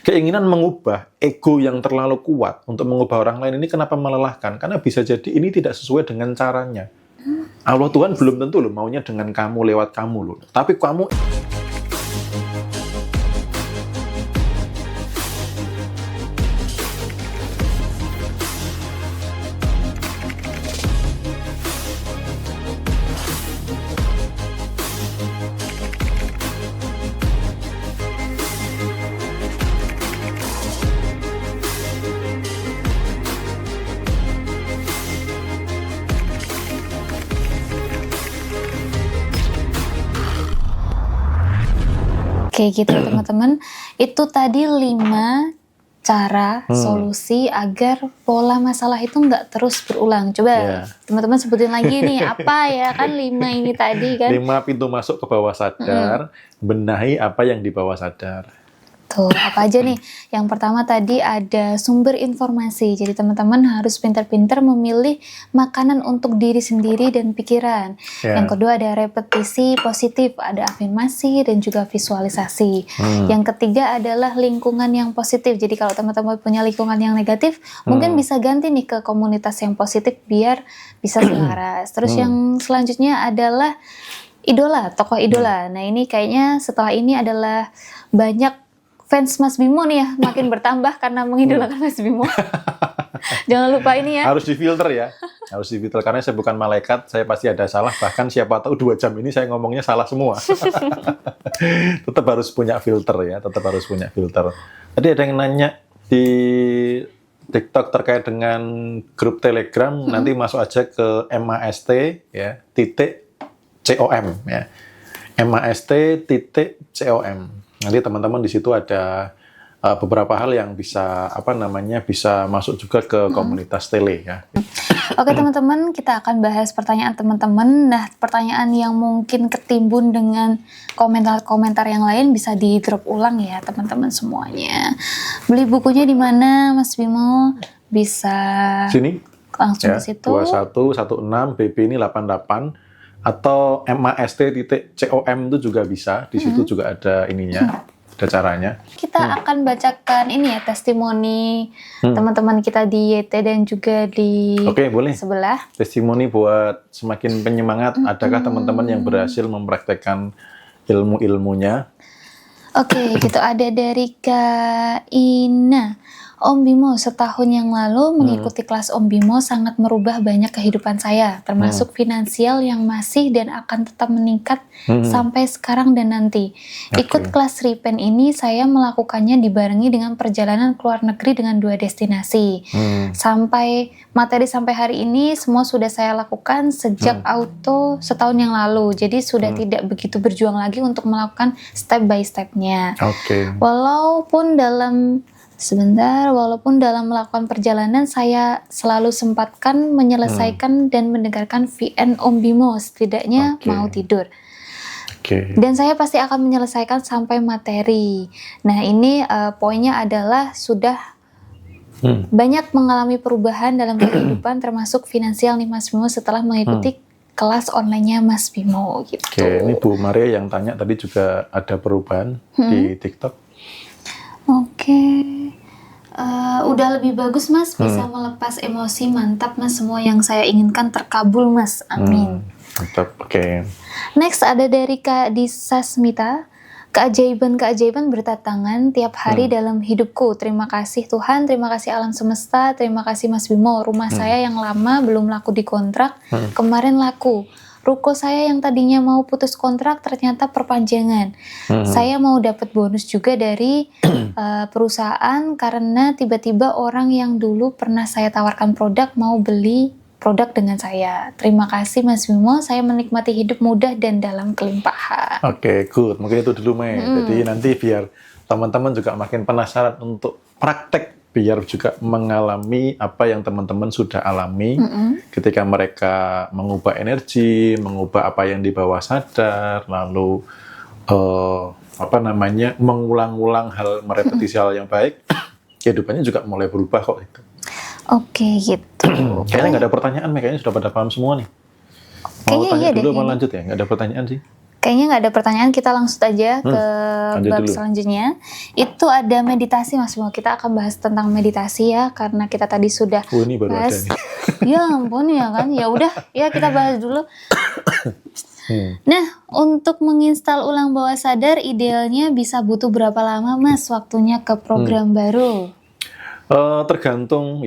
Keinginan mengubah, ego yang terlalu kuat untuk mengubah orang lain ini kenapa melelahkan? Karena bisa jadi ini tidak sesuai dengan caranya. Allah Tuhan belum tentu loh maunya dengan kamu, lewat kamu loh. Tapi kamu Oke gitu teman-teman, itu tadi 5 cara solusi agar pola masalah itu nggak terus berulang. Coba teman-teman sebutin lagi nih, apa ya kan 5 ini tadi kan. 5 pintu masuk ke bawah sadar, benahi apa yang di bawah sadar. Tuh, apa aja nih? Yang pertama tadi ada sumber informasi. Jadi teman-teman harus pintar-pintar memilih makanan untuk diri sendiri dan pikiran. Yang kedua ada repetisi positif, ada afirmasi dan juga visualisasi. Yang ketiga adalah lingkungan yang positif. Jadi kalau teman-teman punya lingkungan yang negatif, mungkin bisa ganti nih ke komunitas yang positif biar bisa selaras. Terus yang selanjutnya adalah idola, tokoh idola. Nah ini kayaknya setelah ini adalah banyak fans Mas Bimo nih ya, makin bertambah karena mengidolakan Mas Bimo. Jangan lupa ini ya. Harus difilter ya. Harus difilter, karena saya bukan malaikat, saya pasti ada salah. Bahkan siapa tahu 2 jam ini saya ngomongnya salah semua. Tetap harus punya filter ya, tetap harus punya filter. Tadi ada yang nanya di TikTok terkait dengan grup Telegram, nanti masuk aja ke MAST ya, .com ya. MAST.com. Nanti teman-teman di situ ada beberapa hal yang bisa bisa masuk juga ke komunitas tele ya. Oke teman-teman, kita akan bahas pertanyaan teman-teman. Nah, pertanyaan yang mungkin ketimbun dengan komentar-komentar yang lain bisa di drop ulang ya teman-teman semuanya. Beli bukunya di mana Mas Bimo? Bisa sini langsung ya, ke situ. 2116 BB ini 88 atau MAST.com itu juga bisa. Di situ juga ada ininya, ada caranya. Kita akan bacakan ini ya, testimoni teman-teman kita di YT dan juga di boleh. sebelah. Testimoni buat semakin penyemangat. Adakah teman-teman yang berhasil mempraktekkan ilmu-ilmunya? Oke, gitu. Ada dari Kak Ina. Om Bimo, setahun yang lalu mengikuti kelas Om Bimo sangat merubah banyak kehidupan saya, termasuk finansial yang masih dan akan tetap meningkat sampai sekarang dan nanti. Ikut kelas Ripen ini saya melakukannya dibarengi dengan perjalanan ke luar negeri dengan 2 destinasi. Sampai hari ini semua sudah saya lakukan sejak auto setahun yang lalu. Jadi sudah tidak begitu berjuang lagi untuk melakukan step by stepnya. Walaupun dalam melakukan perjalanan saya selalu sempatkan menyelesaikan dan mendengarkan VN Om Bimo, setidaknya mau tidur. Dan saya pasti akan menyelesaikan sampai materi. Nah ini poinnya adalah sudah banyak mengalami perubahan dalam kehidupan termasuk finansial nih Mas Bimo setelah mengikuti kelas online-nya Mas Bimo gitu. Ini Bu Maria yang tanya tadi juga ada perubahan di TikTok. Udah lebih bagus Mas, bisa melepas emosi, mantap Mas, semua yang saya inginkan terkabul Mas, amin. Mantap, Next ada dari Kak Disa Smita. Keajaiban-keajaiban berdatangan tiap hari dalam hidupku. Terima kasih Tuhan, terima kasih alam semesta, terima kasih Mas Bimo. Rumah saya yang lama belum laku dikontrak, kemarin laku. Ruko saya yang tadinya mau putus kontrak ternyata perpanjangan. Saya mau dapat bonus juga dari perusahaan karena tiba-tiba orang yang dulu pernah saya tawarkan produk mau beli produk dengan saya. Terima kasih Mas Bimo, saya menikmati hidup mudah dan dalam kelimpahan. Good. Mungkin itu dulu Mei. Jadi nanti biar teman-teman juga makin penasaran untuk praktek, biar juga mengalami apa yang teman-teman sudah alami ketika mereka mengubah energi, mengubah apa yang di bawah sadar, lalu mengulang-ulang hal, merepetisi hal yang baik, kehidupannya juga mulai berubah kok itu. Gitu. Kayaknya nggak ada pertanyaan, kayaknya sudah pada paham semua nih. Mau tanya dulu, mau lanjut ya? Nggak ada pertanyaan sih. Kayaknya nggak ada pertanyaan, kita langsung aja ke bab dulu. selanjutnya. Itu ada meditasi, Mas Bimo. Kita akan bahas tentang meditasi ya, karena kita tadi sudah ini baru bahas. ada nih. Ya ampun ya kan, ya udah, ya kita bahas dulu. Nah, untuk menginstal ulang bawah sadar, idealnya bisa butuh berapa lama, Mas, waktunya ke program baru? Tergantung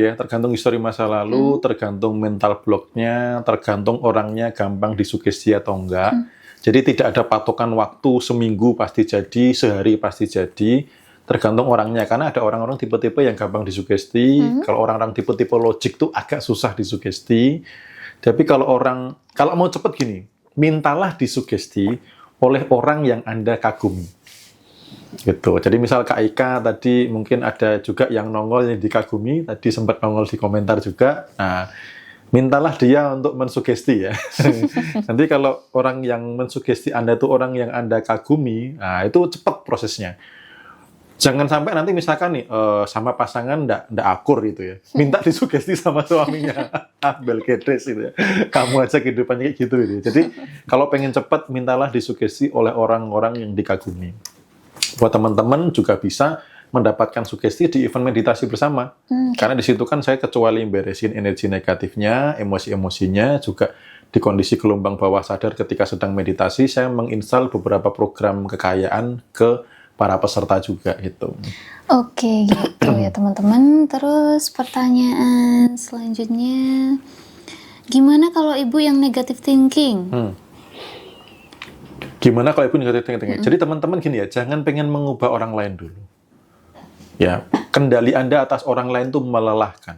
histori masa lalu, tergantung mental blocknya, tergantung orangnya gampang disugesti atau enggak. Jadi tidak ada patokan waktu seminggu pasti jadi, sehari pasti jadi, tergantung orangnya. Karena ada orang-orang tipe-tipe yang gampang disugesti, kalau orang-orang tipe-tipe logik tuh agak susah disugesti. Tapi kalau mau cepet gini, mintalah disugesti oleh orang yang Anda kagumi. Gitu. Jadi misal Kak Ika tadi mungkin ada juga yang nongol yang dikagumi, tadi sempat nongol di komentar juga. Nah, mintalah dia untuk mensugesti ya. Nanti kalau orang yang mensugesti Anda itu orang yang Anda kagumi, nah itu cepat prosesnya. Jangan sampai nanti misalkan nih sama pasangan ndak akur gitu ya. Minta disugesti sama suaminya. Belgedes gitu ya. Kamu aja kehidupannya kayak gitu gitu. Jadi kalau pengen cepat mintalah disugesti oleh orang-orang yang dikagumi. Buat teman-teman juga bisa mendapatkan sugesti di event meditasi bersama. Karena di situ kan saya kecuali beresin energi negatifnya, emosi-emosinya, juga di kondisi gelombang bawah sadar ketika sedang meditasi, saya menginstal beberapa program kekayaan ke para peserta juga gitu. Oke, gitu ya teman-teman. Terus pertanyaan selanjutnya, gimana kalau ibu yang negative thinking? Gimana kalau ibu negatif thinking? Jadi teman-teman gini ya, jangan pengen mengubah orang lain dulu. Ya, kendali Anda atas orang lain itu melelahkan.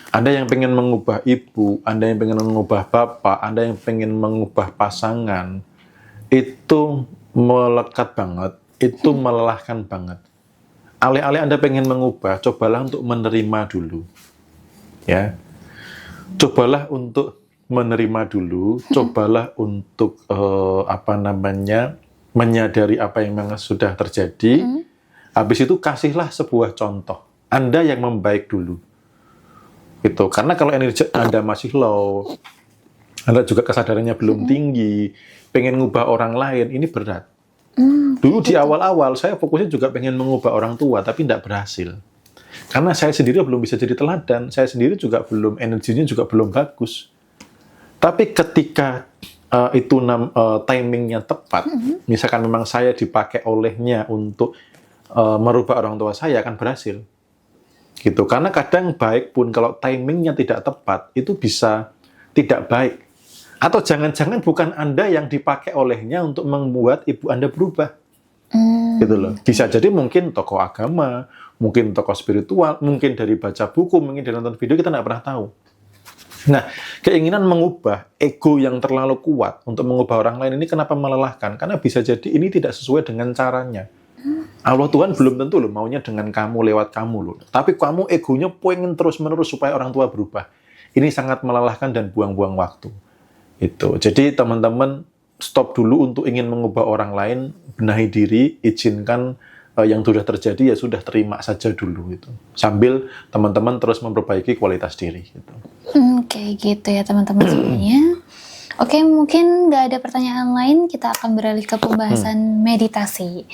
Anda yang pengen mengubah ibu, Anda yang pengen mengubah bapak, Anda yang pengen mengubah pasangan, itu melekat banget, itu melelahkan banget. Alih-alih Anda pengen mengubah, cobalah untuk menerima dulu. Ya. Cobalah untuk menerima dulu, cobalah untuk menyadari apa yang memang sudah terjadi. Habis itu kasihlah sebuah contoh. Anda yang membaik dulu. Gitu. Karena kalau energi Anda masih low, Anda juga kesadarannya belum tinggi, pengen ngubah orang lain, ini berat. Dulu di awal-awal saya fokusnya juga pengen mengubah orang tua, tapi tidak berhasil. Karena saya sendiri belum bisa jadi teladan, saya sendiri juga belum, energinya juga belum bagus. Tapi ketika timingnya tepat, misalkan memang saya dipakai olehnya untuk merubah orang tua saya, akan berhasil. Gitu. Karena kadang baik pun kalau timingnya tidak tepat, itu bisa tidak baik. Atau jangan-jangan bukan Anda yang dipakai olehnya untuk membuat ibu Anda berubah. Gitu loh. Bisa jadi mungkin tokoh agama, mungkin tokoh spiritual, mungkin dari baca buku, mungkin dari nonton video, kita nggak pernah tahu. Nah, keinginan mengubah ego yang terlalu kuat untuk mengubah orang lain ini kenapa melelahkan? Karena bisa jadi ini tidak sesuai dengan caranya. Allah Tuhan belum tentu loh maunya dengan kamu, lewat kamu loh. Tapi kamu egonya pengen terus-menerus supaya orang tua berubah. Ini sangat melelahkan dan buang-buang waktu. Itu. Jadi teman-teman stop dulu untuk ingin mengubah orang lain, benahi diri, izinkan yang sudah terjadi ya sudah terima saja dulu itu. Sambil teman-teman terus memperbaiki kualitas diri gitu. Oke, gitu ya teman-teman semuanya. Oke, mungkin nggak ada pertanyaan lain, kita akan beralih ke pembahasan meditasi.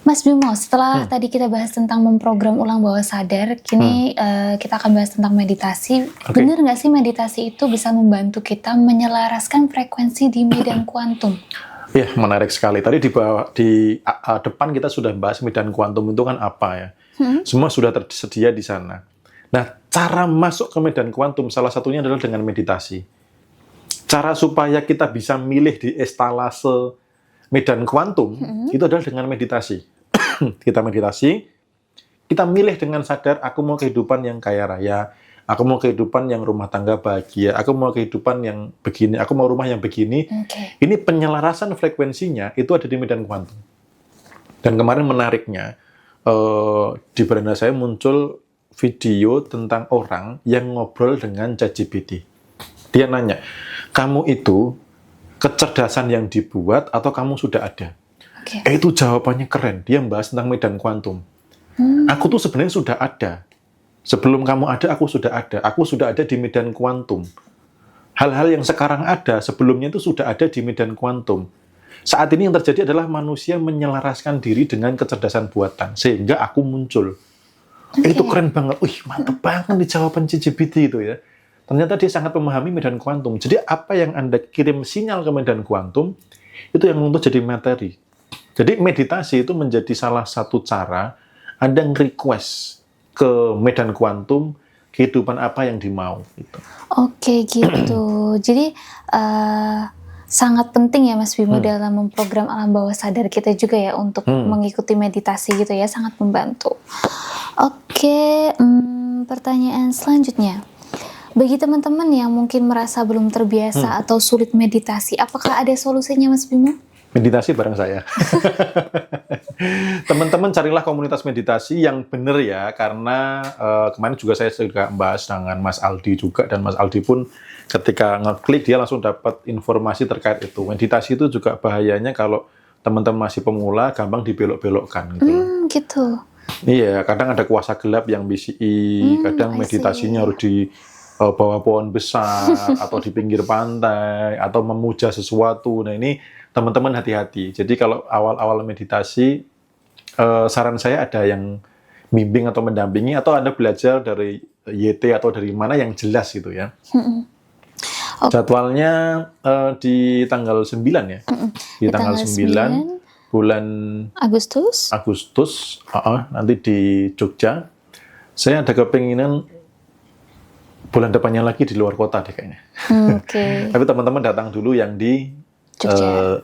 Mas Bimo, setelah tadi kita bahas tentang memprogram ulang bawah sadar, kini kita akan bahas tentang meditasi. Benar nggak sih meditasi itu bisa membantu kita menyelaraskan frekuensi di medan kuantum? Ya, menarik sekali. Tadi di depan kita sudah bahas medan kuantum itu kan apa ya. Semua sudah tersedia di sana. Nah, cara masuk ke medan kuantum salah satunya adalah dengan meditasi. Cara supaya kita bisa milih di estalase medan kuantum itu adalah dengan meditasi. Kita meditasi, kita milih dengan sadar, aku mau kehidupan yang kaya raya, aku mau kehidupan yang rumah tangga bahagia, aku mau kehidupan yang begini, aku mau rumah yang begini. Ini penyelarasan frekuensinya itu ada di medan kuantum. Dan kemarin menariknya, di beranda saya muncul video tentang orang yang ngobrol dengan ChatGPT. Dia nanya, kamu itu kecerdasan yang dibuat atau kamu sudah ada? Itu jawabannya keren. Dia membahas tentang medan kuantum. Aku tuh sebenarnya sudah ada. Sebelum kamu ada, aku sudah ada. Aku sudah ada di medan kuantum. Hal-hal yang sekarang ada, sebelumnya itu sudah ada di medan kuantum. Saat ini yang terjadi adalah manusia menyelaraskan diri dengan kecerdasan buatan, sehingga aku muncul. Itu keren banget. Wih, mantep banget di jawaban ChatGPT itu ya. Ternyata dia sangat memahami medan kuantum. Jadi apa yang Anda kirim sinyal ke medan kuantum, itu yang untuk jadi materi. Jadi meditasi itu menjadi salah satu cara Anda nge-request ke medan kuantum kehidupan apa yang dimau. Gitu. Oke gitu. Jadi sangat penting ya Mas Bimo dalam memprogram alam bawah sadar kita juga ya untuk mengikuti meditasi gitu ya, sangat membantu. Oke, pertanyaan selanjutnya. Bagi teman-teman yang mungkin merasa belum terbiasa atau sulit meditasi, apakah ada solusinya Mas Bimo? Meditasi bareng saya. Teman-teman carilah komunitas meditasi yang benar ya, karena kemarin juga saya sudah membahas dengan Mas Aldi juga, dan Mas Aldi pun ketika ngeklik dia langsung dapat informasi terkait itu. Meditasi itu juga bahayanya kalau teman-teman masih pemula, gampang dibelok-belokkan gitu. Gitu. Iya, kadang ada kuasa gelap yang BCI, kadang meditasinya harus di bawah pohon besar atau di pinggir pantai atau memuja sesuatu. Nah ini teman-teman hati-hati. Jadi kalau awal-awal meditasi, saran saya ada yang bimbing atau mendampingi, atau Anda belajar dari YT atau dari mana yang jelas gitu ya. Jadwalnya di tanggal 9 ya. Di tanggal 9 bulan Agustus. Nanti di Jogja. Saya ada kepinginan bulan depannya lagi di luar kota deh kayaknya. Tapi teman-teman datang dulu yang di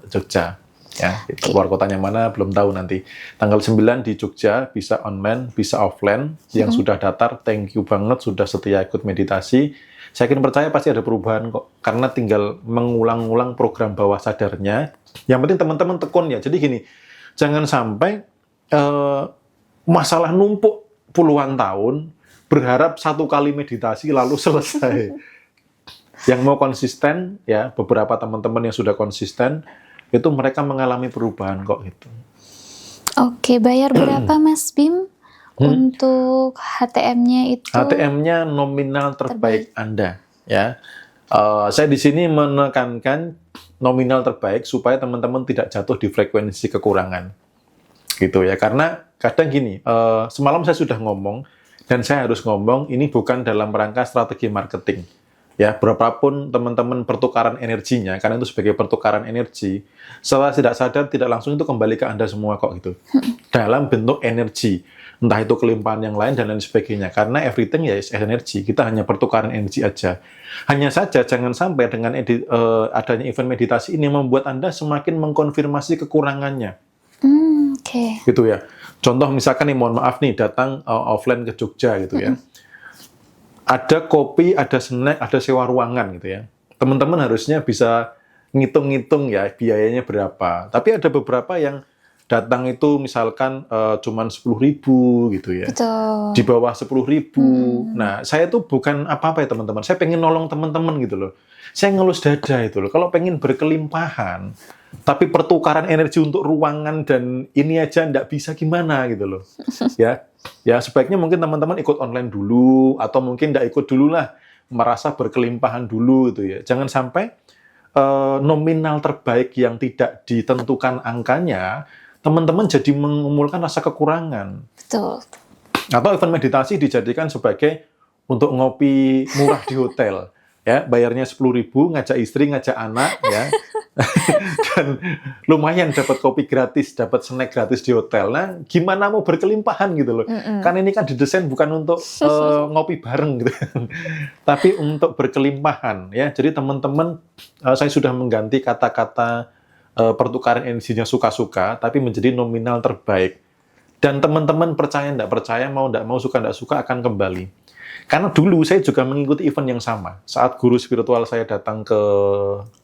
Jogja. Ya, luar kotanya mana belum tahu nanti. Tanggal 9 di Jogja, bisa online, bisa offline. Yang sudah datar, thank you banget sudah setia ikut meditasi. Saya yakin percaya pasti ada perubahan kok. Karena tinggal mengulang-ulang program bawah sadarnya. Yang penting teman-teman tekun ya. Jadi gini, jangan sampai masalah numpuk puluhan tahun, berharap satu kali meditasi lalu selesai. Yang mau konsisten, ya beberapa teman-teman yang sudah konsisten, itu mereka mengalami perubahan kok gitu. Oke, bayar berapa Mas Bim untuk HTM-nya itu? HTM-nya nominal terbaik Anda, ya. Saya di sini menekankan nominal terbaik supaya teman-teman tidak jatuh di frekuensi kekurangan, gitu ya. Karena kadang gini, semalam saya sudah ngomong dan saya harus ngomong ini bukan dalam rangka strategi marketing. Ya, berapapun teman-teman pertukaran energinya, karena itu sebagai pertukaran energi, setelah tidak sadar, tidak langsung itu kembali ke Anda semua kok gitu. Dalam bentuk energi. Entah itu kelimpahan yang lain dan lain sebagainya. Karena everything ya is energi. Kita hanya pertukaran energi aja. Hanya saja jangan sampai dengan adanya event meditasi ini membuat Anda semakin mengkonfirmasi kekurangannya. Gitu ya. Contoh misalkan nih, mohon maaf nih, datang offline ke Jogja gitu ya. Ada kopi, ada snack, ada sewa ruangan gitu ya. Teman-teman harusnya bisa ngitung-ngitung ya biayanya berapa. Tapi ada beberapa yang datang itu misalkan cuman 10.000 gitu ya. Betul. Di bawah 10.000. Nah, saya tuh bukan apa-apa ya teman-teman. Saya pengen nolong teman-teman gitu loh. Saya ngelus dada itu loh. Kalau pengen berkelimpahan, tapi pertukaran energi untuk ruangan dan ini aja nggak bisa gimana gitu loh. Ya sebaiknya mungkin teman-teman ikut online dulu, atau mungkin nggak ikut dulu lah, merasa berkelimpahan dulu gitu ya. Jangan sampai nominal terbaik yang tidak ditentukan angkanya, teman-teman jadi mengumpulkan rasa kekurangan. Betul. Atau event meditasi dijadikan sebagai untuk ngopi murah di hotel. Ya, bayarnya 10.000, ngajak istri, ngajak anak, ya. Dan lumayan dapat kopi gratis, dapat snack gratis di hotel. Nah, gimana mau berkelimpahan gitu loh. Kan ini kan didesain bukan untuk ngopi bareng gitu. Tapi untuk berkelimpahan, ya. Jadi teman-teman, saya sudah mengganti kata-kata pertukaran energinya suka-suka, tapi menjadi nominal terbaik. Dan teman-teman percaya nggak percaya, mau nggak mau, suka nggak suka, akan kembali. Karena dulu saya juga mengikuti event yang sama. Saat guru spiritual saya datang ke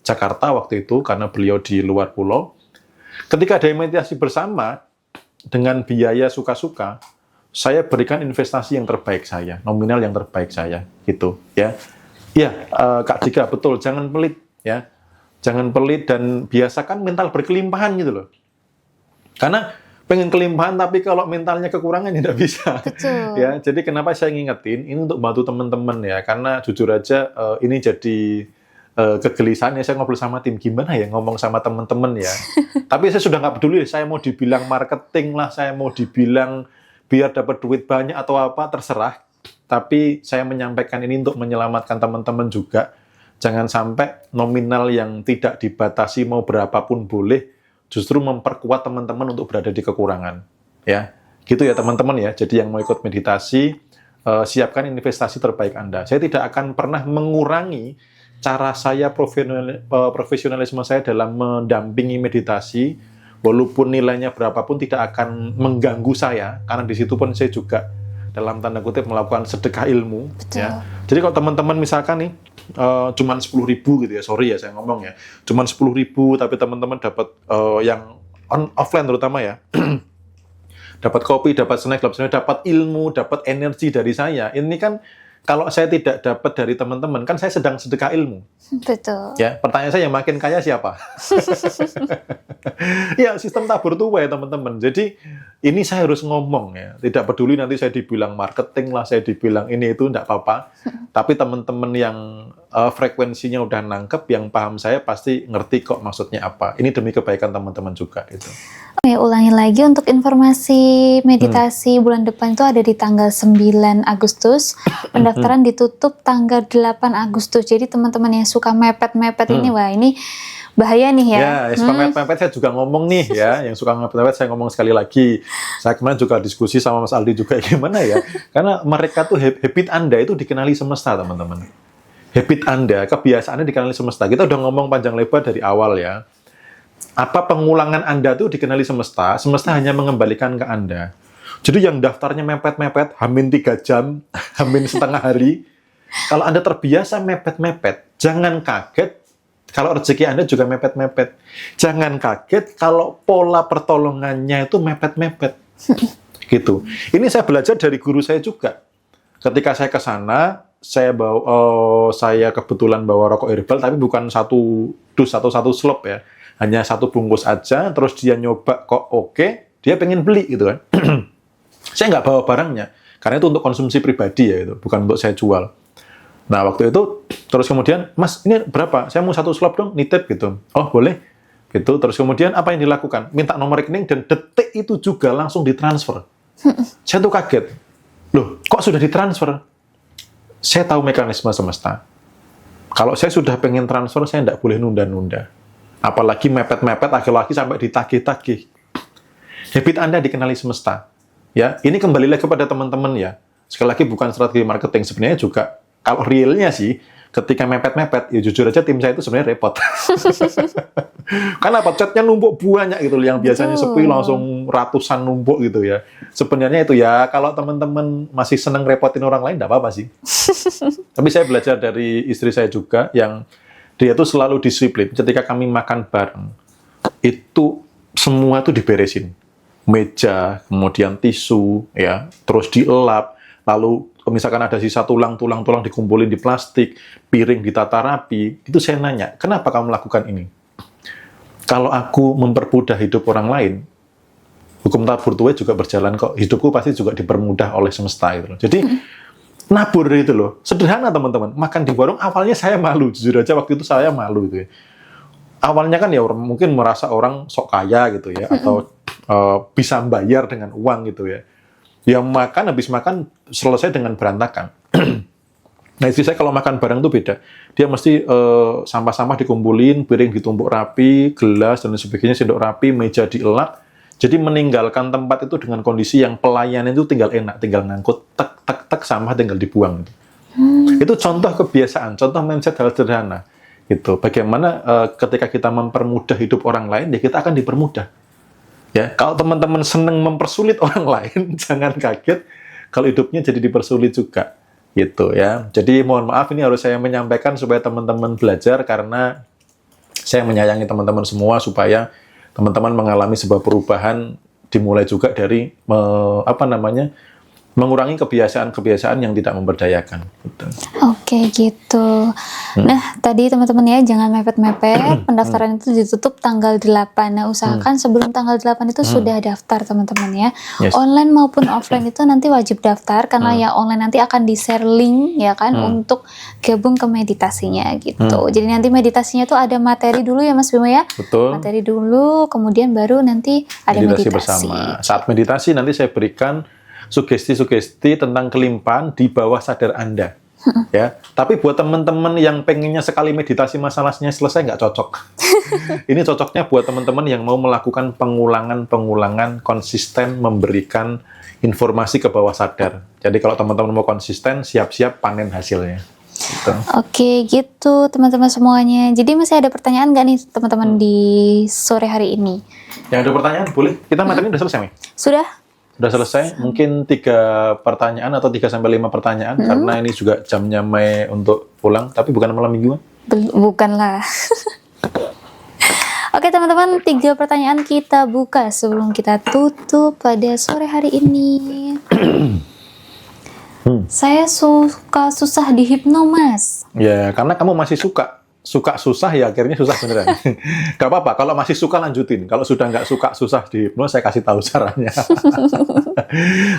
Jakarta waktu itu, karena beliau di luar pulau, ketika ada meditasi bersama, dengan biaya suka-suka, saya berikan investasi yang terbaik saya, nominal yang terbaik saya, gitu ya. Ya, Kak Dika, betul, jangan pelit, ya. Jangan pelit dan biasakan mental berkelimpahan gitu loh. Karena pengen kelimpahan tapi kalau mentalnya kekurangan tidak bisa. Betul. Ya, jadi kenapa saya ngingetin ini untuk bantu teman-teman ya, karena jujur aja ini jadi kegelisahan ya, saya ngobrol sama tim, gimana ya ngomong sama teman-teman ya. Tapi saya sudah nggak peduli, saya mau dibilang marketing lah, saya mau dibilang biar dapat duit banyak atau apa, terserah. Tapi saya menyampaikan ini untuk menyelamatkan teman-teman juga. Jangan sampai nominal yang tidak dibatasi mau berapapun boleh, justru memperkuat teman-teman untuk berada di kekurangan. Ya, gitu ya teman-teman ya. Jadi yang mau ikut meditasi, siapkan investasi terbaik Anda. Saya tidak akan pernah mengurangi cara saya, profesionalisme saya dalam mendampingi meditasi, walaupun nilainya berapapun tidak akan mengganggu saya, karena di situ pun saya juga dalam tanda kutip melakukan sedekah ilmu. Ya. Jadi kalau teman-teman misalkan nih, cuman 10.000 gitu ya, sorry ya saya ngomong ya, cuman 10.000 tapi teman-teman dapat yang offline terutama ya, dapat kopi, dapat snack, dapat ilmu, dapat energi dari saya. Ini kan kalau saya tidak dapat dari teman-teman, kan saya sedang sedekah ilmu. Betul. Ya, pertanyaan saya, yang makin kaya siapa? Ya, sistem tabur tuai ya teman-teman. Jadi ini saya harus ngomong ya. Tidak peduli nanti saya dibilang marketing lah, saya dibilang ini itu, enggak apa-apa. Tapi teman-teman yang frekuensinya udah nangkep, yang paham saya pasti ngerti kok maksudnya apa. Ini demi kebaikan teman-teman juga gitu. Oke, ulangi lagi untuk informasi meditasi bulan depan itu ada di tanggal 9 Agustus. Pendaftaran ditutup tanggal 8 Agustus. Jadi teman-teman yang suka mepet-mepet ini, wah ini bahaya nih ya. Ya, yang suka mepet-mepet saya juga ngomong nih ya. Yang suka mepet-mepet saya ngomong sekali lagi. Saya kemarin juga diskusi sama Mas Aldi juga, gimana ya. Karena mereka tuh habit Anda itu dikenali semesta teman-teman. Habit Anda, kebiasaannya dikenali semesta. Kita udah ngomong panjang lebar dari awal ya. Apa pengulangan Anda tuh dikenali semesta, semesta hanya mengembalikan ke Anda. Jadi yang daftarnya mepet-mepet, hamin 3 jam, hamin setengah hari, kalau Anda terbiasa mepet-mepet, jangan kaget kalau rezeki Anda juga mepet-mepet. Jangan kaget kalau pola pertolongannya itu mepet-mepet. Gitu. Ini saya belajar dari guru saya juga. Ketika saya ke sana, saya kebetulan bawa rokok herbal, tapi bukan satu dus atau satu slop ya. Hanya satu bungkus aja, terus dia nyoba kok oke, dia pengen beli gitu kan. Saya nggak bawa barangnya, karena itu untuk konsumsi pribadi ya, itu bukan untuk saya jual. Nah waktu itu, terus kemudian, Mas ini berapa? Saya mau satu slop dong, nitip gitu. Oh boleh, gitu. Terus kemudian apa yang dilakukan? Minta nomor rekening dan detik itu juga langsung ditransfer. Saya tuh kaget, loh kok sudah ditransfer? Saya tahu mekanisme semesta. Kalau saya sudah pengen transfer, saya nggak boleh nunda-nunda. Apalagi mepet-mepet, akhir-akhir sampai ditagih-tagih. Habit Anda dikenali semesta. Ya, ini kembali lagi kepada teman-teman ya. Sekali lagi bukan strategi marketing, sebenarnya juga kalau realnya sih, ketika mepet-mepet, ya jujur aja tim saya itu sebenarnya repot. Karena apa? Chatnya numpuk banyak gitu, yang biasanya sepi langsung ratusan numpuk gitu ya. Sebenarnya itu ya, kalau teman-teman masih seneng repotin orang lain, nggak apa-apa sih. Tapi saya belajar dari istri saya juga, yang dia tuh selalu disiplin. Ketika kami makan bareng, itu semua tuh diberesin. Meja, kemudian tisu, ya, terus dielap, lalu misalkan ada sisa tulang dikumpulin di plastik, piring ditata rapi. Itu saya nanya, kenapa kamu melakukan ini? Kalau aku mempermudah hidup orang lain, hukum tabur tuai juga berjalan kok. Hidupku pasti juga dipermudah oleh semesta itu. Jadi nabur itu loh, sederhana teman-teman. Makan di warung awalnya saya malu, jujur aja waktu itu saya malu gitu ya. Awalnya kan ya mungkin merasa orang sok kaya gitu ya, atau bisa bayar dengan uang gitu ya. Yang makan, habis makan selesai dengan berantakan. Nah istri saya kalau makan bareng tuh beda. Dia mesti sampah-sampah dikumpulin, piring ditumpuk rapi, gelas dan sebagainya sendok rapi, meja dielap. Jadi meninggalkan tempat itu dengan kondisi yang pelayanan itu tinggal enak, tinggal ngangkut, tek, sampah tinggal dibuang. Itu contoh kebiasaan, contoh mindset hal sederhana. Gitu. Bagaimana ketika kita mempermudah hidup orang lain, ya kita akan dipermudah. Ya, kalau teman-teman senang mempersulit orang lain, jangan kaget kalau hidupnya jadi dipersulit juga. Gitu ya. Jadi mohon maaf, ini harus saya menyampaikan supaya teman-teman belajar, karena saya menyayangi teman-teman semua supaya teman-teman mengalami sebuah perubahan, dimulai juga dari mengurangi kebiasaan-kebiasaan yang tidak memberdayakan. Gitu. Oke, gitu. Nah, tadi teman-teman ya, jangan mepet-mepet. Pendaftaran itu ditutup tanggal 8. Nah, usahakan sebelum tanggal 8 itu sudah daftar, teman-teman ya. Yes. Online maupun offline itu nanti wajib daftar, karena yang online nanti akan di-share link ya kan, untuk gabung ke meditasinya gitu. Jadi nanti meditasinya tuh ada materi dulu ya Mas Bimo ya. Betul. Materi dulu, kemudian baru nanti ada meditasi. Bersama. Saat meditasi nanti saya berikan sugesti-sugesti tentang kelimpahan di bawah sadar Anda. Ya, tapi buat teman-teman yang pengennya sekali meditasi masalahnya selesai nggak cocok. Ini cocoknya buat teman-teman yang mau melakukan pengulangan konsisten memberikan informasi ke bawah sadar. Jadi kalau teman-teman mau konsisten, siap-siap panen hasilnya. Gitu. Oke, gitu teman-teman semuanya. Jadi masih ada pertanyaan nggak nih teman-teman di sore hari ini? Yang ada pertanyaan boleh. Kita materi udah selesai, Mi? Sudah selesai. Mungkin 3 pertanyaan atau 3-5 pertanyaan karena ini juga jamnya Mei untuk pulang, tapi bukan malam mingguan. Bukanlah. Oke teman-teman, 3 pertanyaan kita buka sebelum kita tutup pada sore hari ini. Saya suka susah dihipno, Mas. Ya, karena kamu masih suka susah ya akhirnya susah beneran. Gak apa-apa, kalau masih suka lanjutin. Kalau sudah nggak suka susah dihipnos, saya kasih tahu caranya.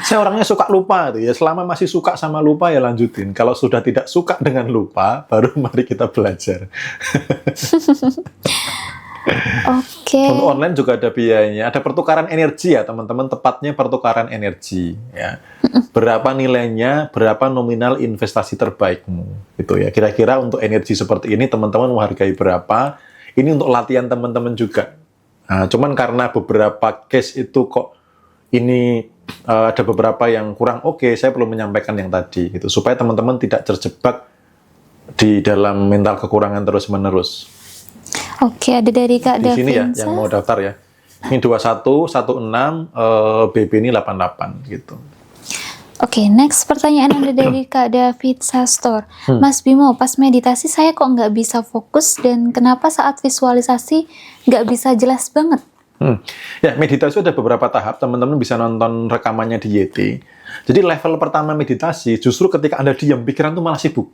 Saya orangnya suka lupa tuh ya. Selama masih suka sama lupa ya lanjutin. Kalau sudah tidak suka dengan lupa, baru mari kita belajar. Oke. Untuk online juga ada biayanya, ada pertukaran energi ya teman-teman, tepatnya pertukaran energi ya. Berapa nilainya, berapa nominal investasi terbaikmu gitu ya. Kira-kira untuk energi seperti ini teman-teman menghargai berapa? Ini untuk latihan teman-teman juga. Nah, cuman karena beberapa case itu kok ini ada beberapa yang kurang oke, saya perlu menyampaikan yang tadi gitu supaya teman-teman tidak terjebak di dalam mental kekurangan terus-menerus. Oke, ada dari Kak di sini ya Davinsa. yang mau daftar ya. Ini 21, 16, BB ini 88 gitu. Oke, next pertanyaan ada dari Kak David Sastor. Mas Bimo, pas meditasi saya kok nggak bisa fokus dan kenapa saat visualisasi nggak bisa jelas banget? Ya, meditasi ada beberapa tahap. Teman-teman bisa nonton rekamannya di YT. Jadi level pertama meditasi justru ketika Anda diam, pikiran tuh malah sibuk.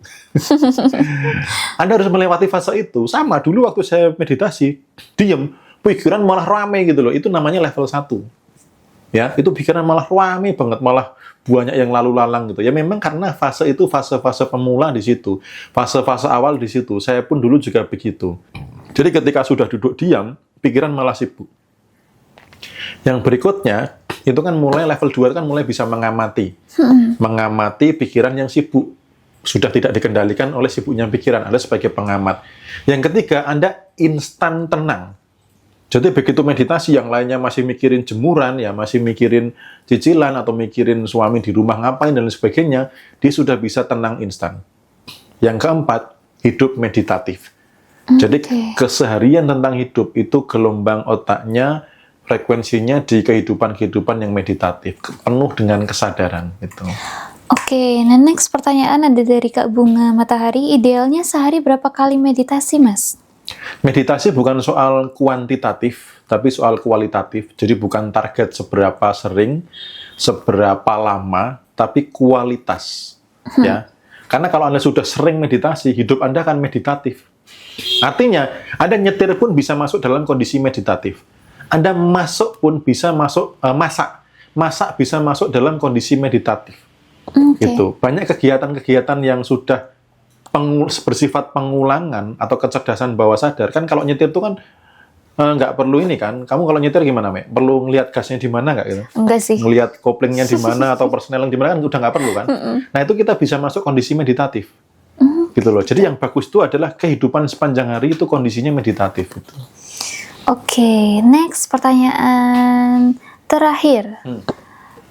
Anda harus melewati fase itu. Sama dulu waktu saya meditasi, diam, pikiran malah rame gitu loh. Itu namanya level 1. Ya, itu pikiran malah rame banget, malah banyak yang lalu lalang gitu. Ya memang karena fase itu fase-fase pemula di situ. Fase-fase awal di situ. Saya pun dulu juga begitu. Jadi ketika sudah duduk diam, pikiran malah sibuk. Yang berikutnya, itu kan mulai level 2 kan mulai bisa mengamati. Mengamati pikiran yang sibuk. Sudah tidak dikendalikan oleh sibuknya pikiran. Anda sebagai pengamat. Yang ketiga, Anda instan tenang. Jadi begitu meditasi yang lainnya masih mikirin jemuran, ya masih mikirin cicilan atau mikirin suami di rumah ngapain dan lain sebagainya, dia sudah bisa tenang instan. Yang keempat, hidup meditatif. Jadi keseharian tentang hidup itu gelombang otaknya, frekuensinya di kehidupan-kehidupan yang meditatif, penuh dengan kesadaran gitu. Oke, nah next pertanyaan ada dari Kak Bunga Matahari. Idealnya sehari berapa kali meditasi, Mas? Meditasi bukan soal kuantitatif, tapi soal kualitatif. Jadi bukan target seberapa sering, seberapa lama, tapi kualitas. Ya, karena kalau Anda sudah sering meditasi, hidup Anda akan meditatif. Artinya, Anda nyetir pun bisa masuk dalam kondisi meditatif. Anda masuk pun bisa masuk masak bisa masuk dalam kondisi meditatif. Gitu. Banyak kegiatan-kegiatan yang sudah bersifat pengulangan atau kecerdasan bawah sadar. Kan kalau nyetir itu kan nggak perlu ini kan. Kamu kalau nyetir gimana, Me? Perlu ngelihat gasnya di mana nggak gitu? Enggak sih. Ngelihat koplingnya di mana atau persneling di mana kan udah nggak perlu kan? Nah itu kita bisa masuk kondisi meditatif. Gitu loh. Jadi yang bagus itu adalah kehidupan sepanjang hari itu kondisinya meditatif. Gitu. Oke, next pertanyaan terakhir.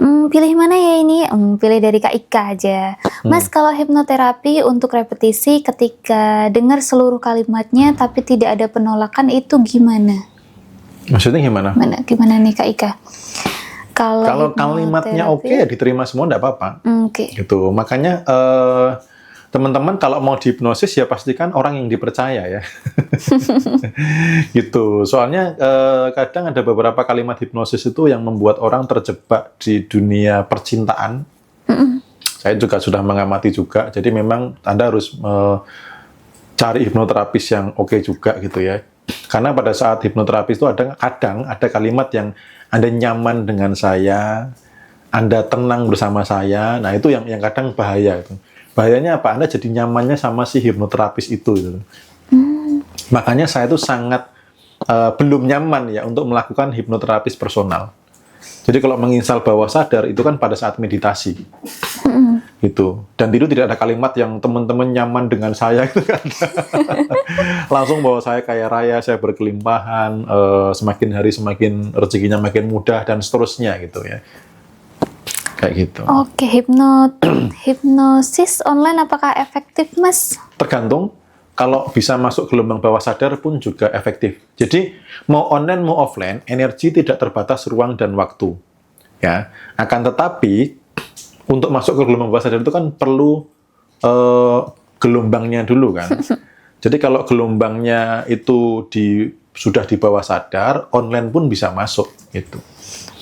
Pilih mana ya ini? Pilih dari Kak Ika aja. Mas, kalau hipnoterapi untuk repetisi ketika dengar seluruh kalimatnya tapi tidak ada penolakan itu gimana? Maksudnya gimana? Gimana nih Kak Ika? Kalau kalimatnya oke ya diterima semua enggak apa-apa. Gitu. Makanya teman-teman kalau mau dihipnosis ya pastikan orang yang dipercaya ya. Gitu. Soalnya kadang ada beberapa kalimat hipnosis itu yang membuat orang terjebak di dunia percintaan Saya juga sudah mengamati juga, jadi memang Anda harus cari hipnoterapis yang oke juga gitu ya. Karena pada saat hipnoterapis itu kadang ada kalimat yang Anda nyaman dengan saya, Anda tenang bersama saya. Nah, itu yang kadang bahaya itu. Bahayanya apa? Anda jadi nyamannya sama si hipnoterapis itu gitu. Makanya saya itu sangat belum nyaman ya untuk melakukan hipnoterapis personal. Jadi kalau menginstal bawah sadar itu kan pada saat meditasi. Gitu. Dan itu tidak ada kalimat yang teman-teman nyaman dengan saya gitu kan. Langsung bahwa saya kaya raya, saya berkelimpahan, semakin hari semakin rezekinya makin mudah dan seterusnya gitu ya. Kayak gitu. Oke, hipnosis online apakah efektif, Mas? Tergantung. Kalau bisa masuk gelombang bawah sadar pun juga efektif. Jadi mau online mau offline, energi tidak terbatas ruang dan waktu. Ya, akan tetapi untuk masuk ke gelombang bawah sadar itu kan perlu gelombangnya dulu kan. Jadi kalau gelombangnya itu sudah di bawah sadar, online pun bisa masuk gitu.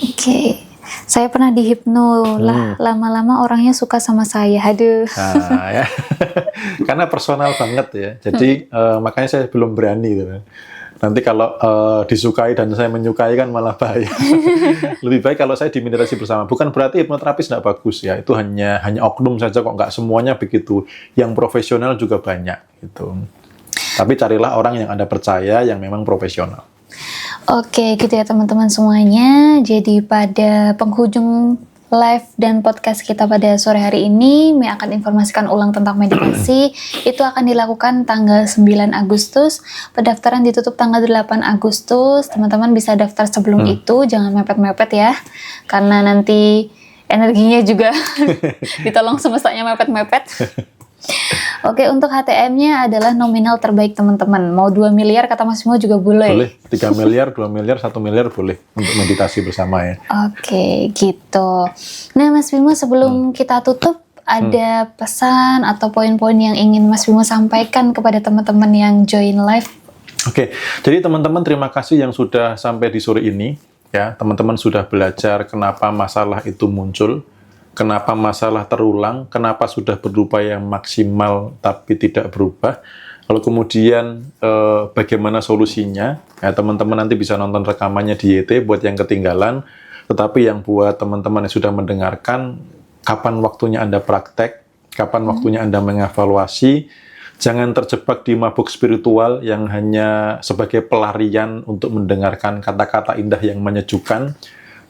Oke. Saya pernah dihipno lah, lama-lama orangnya suka sama saya. Aduh. Nah, ya. Karena personal banget ya. Jadi makanya saya belum berani gitu. Nanti kalau disukai dan saya menyukai kan malah bahaya. Lebih baik kalau saya dimeditasi bersama. Bukan berarti hipnoterapis nggak bagus ya. Itu hanya oknum saja kok, nggak semuanya begitu. Yang profesional juga banyak gitu. Tapi carilah orang yang Anda percaya yang memang profesional. Oke, gitu ya teman-teman semuanya. Jadi pada penghujung live dan podcast kita pada sore hari ini, Mei akan informasikan ulang tentang meditasi. Itu akan dilakukan tanggal 9 Agustus. Pendaftaran ditutup tanggal 8 Agustus. Teman-teman bisa daftar sebelum itu, jangan mepet-mepet ya. Karena nanti energinya juga ditolong semestanya mepet-mepet. Oke, untuk HTM-nya adalah nominal terbaik teman-teman. Mau 2 miliar kata Mas Bimo juga boleh. Boleh, 3 miliar, 2 miliar, 1 miliar boleh untuk meditasi bersama ya. Oke, gitu. Nah, Mas Bimo sebelum kita tutup, ada pesan atau poin-poin yang ingin Mas Bimo sampaikan kepada teman-teman yang join live? Oke, jadi teman-teman terima kasih yang sudah sampai di sore ini. Ya, teman-teman sudah belajar kenapa masalah itu muncul. Kenapa masalah terulang, kenapa sudah berupaya maksimal tapi tidak berubah, lalu kemudian bagaimana solusinya, ya teman-teman nanti bisa nonton rekamannya di YT buat yang ketinggalan, tetapi yang buat teman-teman yang sudah mendengarkan, kapan waktunya Anda praktek, kapan waktunya Anda mengevaluasi, jangan terjebak di mabuk spiritual yang hanya sebagai pelarian untuk mendengarkan kata-kata indah yang menyejukkan.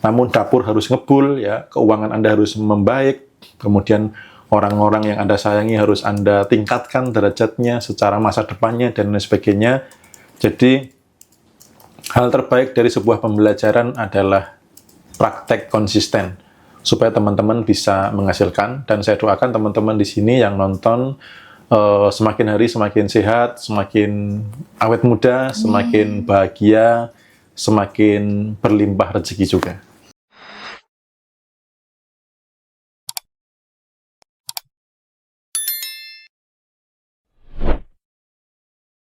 Namun dapur harus ngebul, ya, keuangan Anda harus membaik, kemudian orang-orang yang Anda sayangi harus Anda tingkatkan derajatnya secara masa depannya, dan lain sebagainya. Jadi, hal terbaik dari sebuah pembelajaran adalah praktek konsisten, supaya teman-teman bisa menghasilkan, dan saya doakan teman-teman di sini yang nonton, semakin hari semakin sehat, semakin awet muda, semakin bahagia, semakin berlimpah rezeki juga.